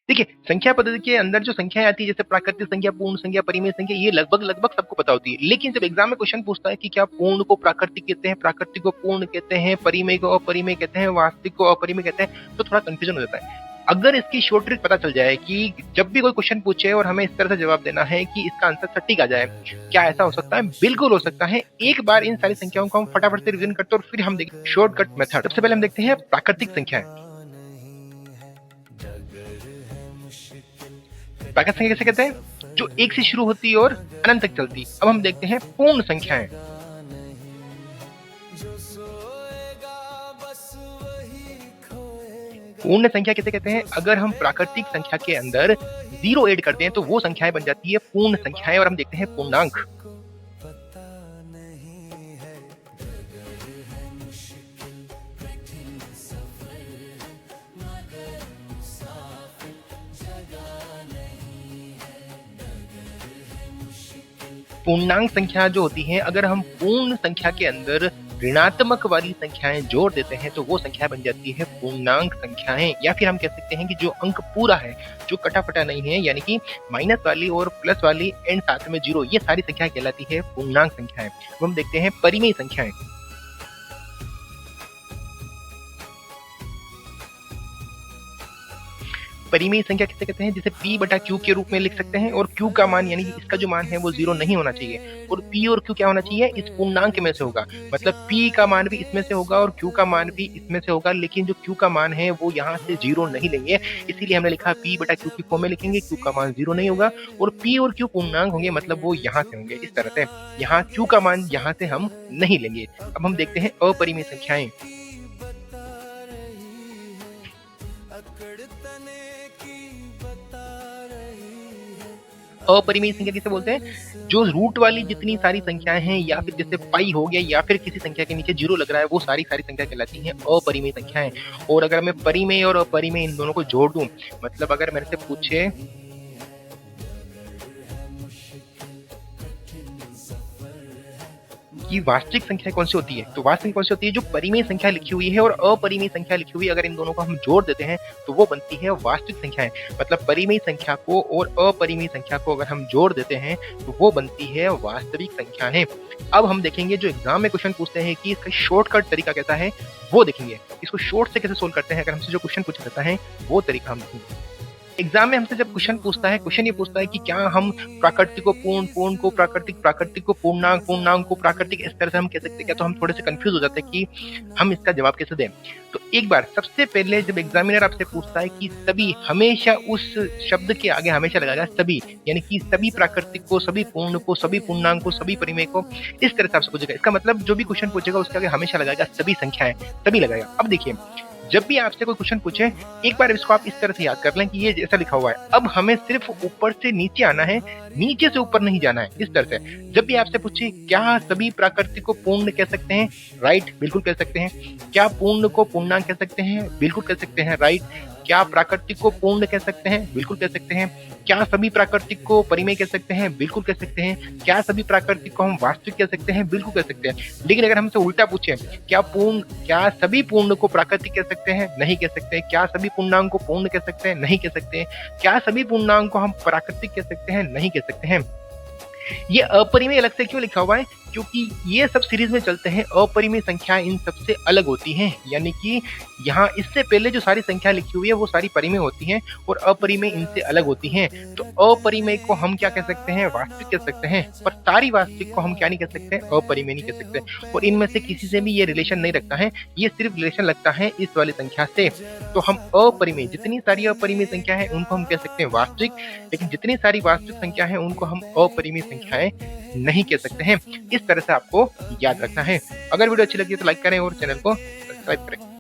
देखिए, संख्या पद्धति के अंदर जो संख्याएँ आती है जैसे प्राकृतिक संख्या, पूर्ण संख्या, परिमेय संख्या ये लगभग सबको पता होती है। लेकिन जब एग्ज़ाम में क्वेश्चन पूछता है कि क्या पूर्ण को प्राकृतिक कहते हैं, प्राकृतिक को पूर्ण कहते हैं, परिमेय को अपरिमेय कहते हैं, वास्तविक को अपरिमेय कहते हैं, तो थोड़ा कन्फ्यूज़न हो जाता है। अगर इसकी शॉर्ट ट्रिक पता चल जाए कि जब भी कोई क्वेश्चन पूछे और हमें इस तरह से जवाब देना है कि इसका आंसर सटीक आ जाए, क्या ऐसा हो सकता है? बिल्कुल हो सकता है। एक बार इन सारी संख्याओं को हम फटाफट से रिविज़न करते हैं और फिर हम देखें शॉर्टकट मेथड। सबसे पहले हम देखते हैं प्राकृतिक संख्याएँ। प्राकृतिक संख्या किसे कहते हैं? जो 1 से शुरू होती है और अनंत तक चलती। अब हम देखते हैं पूर्ण संख्याएँ। पूर्ण संख्या किसे कहते हैं? अगर हम प्राकृतिक संख्या के अंदर 0 ऐड करते हैं तो वो संख्याएँ बन जाती है पूर्ण संख्याएँ और हम देखते हैं पूर्णांक। पूर्णांक संख्या जो होती है अगर हम पूर्ण संख्या के अंदर ऋणात्मक वाली संख्याएं जोड़ देते हैं तो वो संख्या बन जाती है पूर्णांक संख्याएं, या फिर हम कह सकते हैं कि जो अंक पूरा है, जो कटा-फटा नहीं है, यानी कि माइनस वाली और प्लस वाली एंड साथ में 0 ये सारी संख्या कहलाती है पूर्णांक संख्याएं। अब हम देखते हैं परिमेय संख्याएं। परिमेय संख्या किसे कहते हैं? जिसे p बटा q के रूप में लिख सकते हैं और q का मान यानी कि इसका जो मान है वो 0 नहीं होना चाहिए और p और q क्या होना चाहिए? इस पूर्णांक में से होगा। मतलब p का मान भी इसमें से होगा और q का मान भी इसमें से होगा, लेकिन जो q का मान है वो यहाँ से 0 नहीं लेंगे। इसीलिए हमने लिखा p बटा q की फॉर्म में लिखेंगे, q का मान 0 नहीं होगा और p और q पूर्णांक होंगे, मतलब वो यहाँ से होंगे इस तरह से। यहाँ q का मान यहाँ से हम नहीं लेंगे। अब हम देखते हैं अपरिमेय संख्याएं। अपरिमेय संख्या किसे बोलते हैं? जो रूट वाली जितनी सारी संख्याएं हैं या फिर जैसे पाई हो गया या फिर किसी संख्या के नीचे 0 लग रहा है, वो सारी संख्या कहलाती हैं अपरिमेय संख्याएं। और अगर मैं परिमेय और अपरिमेय इन दोनों को जोड़ दूं, मतलब अगर मेरे से पूछे कि वास्तविक संख्या कौन सी होती है, तो वास्तविक कौन सी होती है? जो परिमेय संख्या लिखी हुई है और अपरिमेय संख्या लिखी हुई है, अगर इन दोनों को हम जोड़ देते हैं तो वो बनती है वास्तविक संख्याएं। मतलब परिमेय संख्या को और अपरिमेय संख्या को अगर हम जोड़ देते हैं तो वो बनती है वास्तविक संख्याएं। अब हम देखेंगे जो एग्जाम में क्वेश्चन पूछते हैं कि इसका शॉर्टकट तरीका कैसा है, वो देखेंगे। इसको शॉर्ट से कैसे सोल्व करते हैं, अगर हमसे जो क्वेश्चन पूछा जाता है वो तरीका हम देखेंगे। एग्जाम में हमसे जब क्वेश्चन पूछता है, क्वेश्चन ये पूछता है कि क्या हम प्राकृतिक को पूर्ण, पूर्ण को प्राकृतिक, प्राकृतिक को पूर्णांक, पूर्णांक को प्राकृतिक, इस तरह से हम कह सकते हैं क्या? तो हम थोड़े से कंफ्यूज हो जाते हैं कि हम इसका जवाब कैसे दें। तो एक बार सबसे पहले जब एग्जामिनर आपसे पूछता है कि सभी, हमेशा उस शब्द के आगे हमेशा लगाएगा सभी, यानी कि सभी प्राकृतिक को, सभी पूर्ण को, सभी पूर्णांक को, सभी परिमेय को, इस तरह से आपसे पूछेगा। इसका मतलब जो भी क्वेश्चन पूछेगा उसके आगे हमेशा लगाएगा सभी संख्याएं, सभी लगाएगा। अब देखिए, जब भी आपसे कोई क्वेश्चन पूछे, एक बार इसको आप इस तरह से याद कर लें कि ये जैसा लिखा हुआ है। अब हमें सिर्फ ऊपर से नीचे आना है, नीचे से ऊपर नहीं जाना है, इस तरह से। जब भी आपसे पूछे क्या सभी प्राकृतिक को पूर्ण कह सकते हैं? राइट, बिल्कुल कह सकते हैं। क्या पूर्ण को पूर्णांक कह सकते हैं? बिल्कुल कह सकते हैं, राइट। क्या प्राकृतिक को पूर्ण कह सकते हैं? बिल्कुल कह सकते हैं। क्या सभी प्राकृतिक को परिमेय कह सकते हैं? बिल्कुल कह सकते हैं। क्या सभी प्राकृतिक को हम वास्तविक कह सकते हैं? बिल्कुल कह सकते हैं। लेकिन अगर हमसे उल्टा पूछे, क्या सभी पूर्ण को प्राकृतिक कह सकते हैं? नहीं कह सकते। क्या सभी पूर्णांक को पूर्ण कह सकते हैं? नहीं कह सकते। क्या सभी पूर्णांक को हम प्राकृतिक कह सकते हैं? नहीं कह सकते हैं। ये अपरिमेय अलग से क्यों लिखा हुआ है? क्योंकि ये सब सीरीज में चलते हैं, अपरिमेय संख्या इन सबसे अलग होती हैं, यानी कि यहाँ इससे पहले जो सारी संख्या लिखी हुई है वो सारी परिमेय होती हैं और अपरिमेय इनसे अलग होती हैं। तो अपरिमेय को हम क्या कह सकते हैं? वास्तविक कह सकते हैं, पर सारी वास्तविक को हम क्या नहीं कह सकते? अपरिमेय नहीं कह सकते। और इनमें से किसी से भी ये रिलेशन नहीं रखता है, ये सिर्फ रिलेशन लगता है इस वाली संख्या से। तो हम अपरिमेय, जितनी सारी अपरिमेय संख्या है उनको हम कह सकते हैं वास्तविक, लेकिन जितनी सारी वास्तविक संख्या है उनको हम अपरिमेय संख्याएं नहीं कह सकते हैं। इस तरह से आपको याद रखना है। अगर वीडियो अच्छी लगी तो लाइक करें और चैनल को सब्सक्राइब करें।